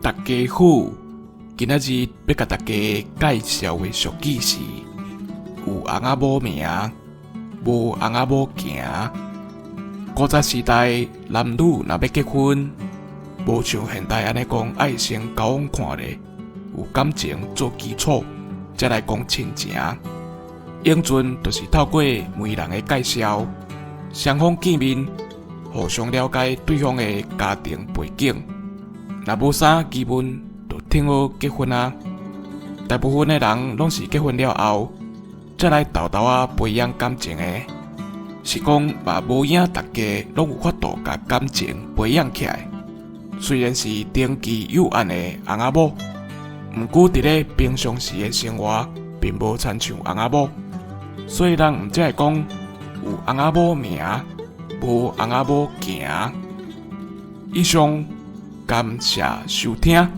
大家好，今仔日要甲大家介绍的俗语是：有翁仔某名，无翁仔某行。古早时代，男女若要结婚，无像现代安尼讲爱先交往看咧，有感情做基础，才来讲亲情。永存就是透过媒人的介绍，双方见面，互相了解对方的家庭背景。若无啥，基本就挺好结婚啊。大部分的人拢是结婚了后，才来豆豆培养感情的。是讲嘛无影大家拢有法度甲感情培养起来。虽然是登记有案的翁仔某，毋过伫咧平常时的生活，并无亲像翁仔某，所以人毋才会讲有翁仔某名，无翁仔某行。以上感谢收听。